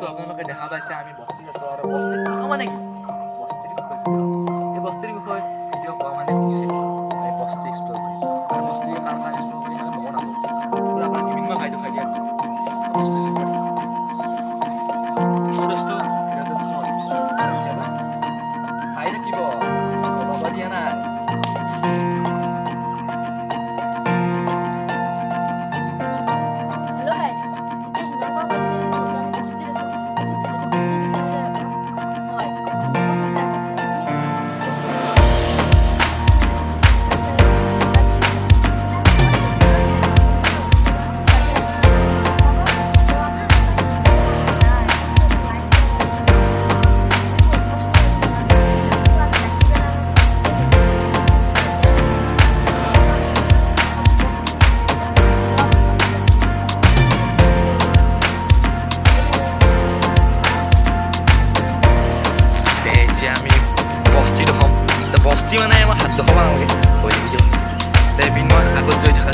দোস্ত আপোনালোকে দেখা পাইছে আমি বস্তিত আছোঁ আৰু বস্তিত থকা মানে কি বস্তিৰ বিষয়ে এই বস্তিৰ বিষয়ে ভিডিঅ' পোৱা মানে হৈছে এই বস্তি এক্সপ্ল'ৰ কৰি আৰু বস্তি কাৰ কাৰ এক্সপ্ল'ৰ কৰি মানে মন আছোঁ পুৰা আপোনাৰ বিভিন্ন খাদ্য খাই দিয়া বস্তি চাই দোস্ত ভিডিঅ'টো চাই থাকিব বাবা দিয়া নাই Hello guys, এতিয়া হিমাপা কৈছে যে আমি বস্তিত আছোঁ। আজি ভিডিঅ'টো বস্তিৰ বিষয়ে হয়। হিমাপা সঁচাই কৈছে। আমি বস্তিত হ'ম বস্তি মানে আমাৰ হাত দখৰ নালাগে হৈ থাকিব তে বিনয় আগত জৈ থকা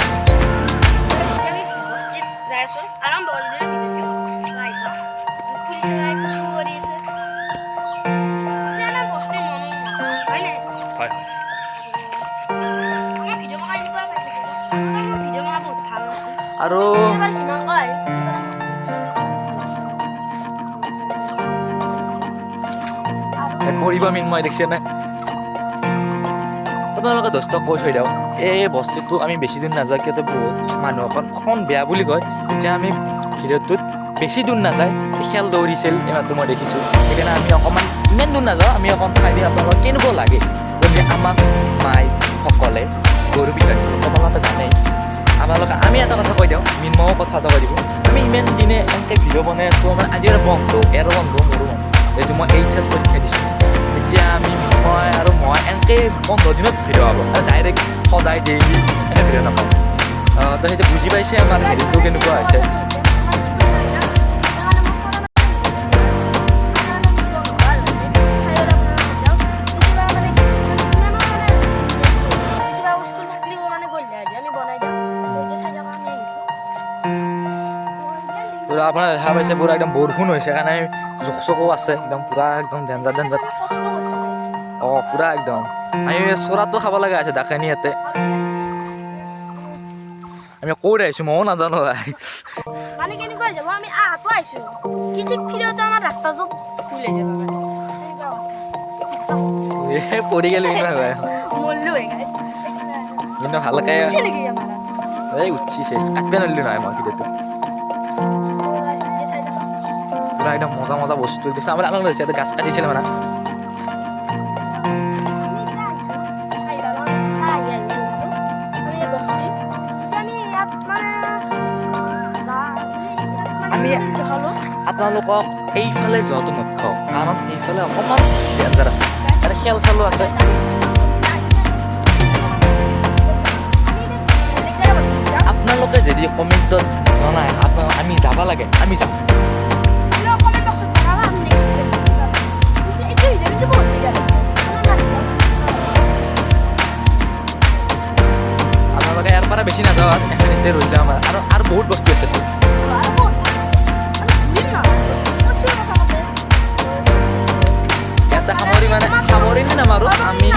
বস্তিত যাই আছোঁ আৰাম বন্ধ বস্তি মনো হয় নাই হয় আমাৰ ভিডিঅ' বনাই দিব পাইছে আমাৰ ভিডিঅ' বনাই বহুত ভাল আছে আৰু এবাৰ কিমান কয় পঢ়িব মিনময় দেখিছে নাই আপোনালোকে দোস্ত কৈ থৈ দিওঁ এই বস্তুটো আমি বেছি দিন নাযোৱাকৈ বহুত মানুহ অকণ বেয়া বুলি কয় যে আমি ভিডিঅ'টোত বেছি দূৰ নাযায় খেল দৌৰিছিল এই মাহটো মই দেখিছোঁ সেইকাৰণে আমি অকণমান ইমান দূৰ নাযাওঁ আমি অকণ চাই দিম আপোনালোকক কেনেকুৱা লাগে গতিকে আমাক মাইসকলে গৰু পিতাই আপোনালোকে জানেই আপোনালোকে আমি এটা কথা কৈ দিওঁ মিনময়ো কথা এটা কৈ দিব আমি ইমান দিনে এনেকৈ ভিডিঅ' বনাই আছোঁ মানে আজি এটা বন্ধু এৰ বন্ধু মোৰো বন্ধু এইটো মই এইচ পৰীক্ষা দিছোঁ এতিয়া মই আৰু মই এনেকৈ 15 দিনত ভিডিঅ' পাব আৰু ডাইৰেক্ট সদায় ডেইলি এনেকৈ ভিডিঅ' নাপাওঁ তো সেইটো বুজি পাইছে আমাৰ হেৰিটো কেনেকুৱা হৈছে আপোনাৰ দেখা পাইছে পুৰা একদম বৰষুণ হৈছে কাৰণে জোক চকো আছে একদম পুৰা একদম ডেঞ্জাৰ অঁ পুৰা একদম আমি চৰাটো খাব লগা আছে ডাকানি ইয়াতে আমি ক'ত আহিছোঁ ময়ো নাজানো মানে কেনেকুৱা যাব আমি আহাতো আহিছোঁ কি ঠিক ফিৰতে আমাৰ ৰাস্তাটো ভুল হৈ যাব পৰি গেলি মল্লো কিন্তু ভালকে এই উঠছি চেচ কাটবে নোৱাৰিলোঁ নহয় মই ভিডিঅ'টো পুৰা একদম মজা মজা বস্তু দিছে আমাৰ আনন্দ হৈছে গাছ কাটিছিলে মানে আমি আপোনালোকক এইফালে যোৱাটো নকওঁ কাৰণ এইফালে অকণমান ডেঞ্জাৰ আছে ইয়াতে খেল চেলো আছে আপোনালোকে যদি কমেণ্টত জনায় আমি যাব লাগে আমি যাম আপোনালোকে ইয়াৰ পৰা বেছি নাযাওঁ এখানিতে ৰৈ যাম আৰু বহুত বস্তু আছে ইয়াতে সামৰি নামাৰো আমি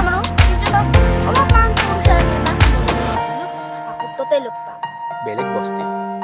বেলেগ বস্তি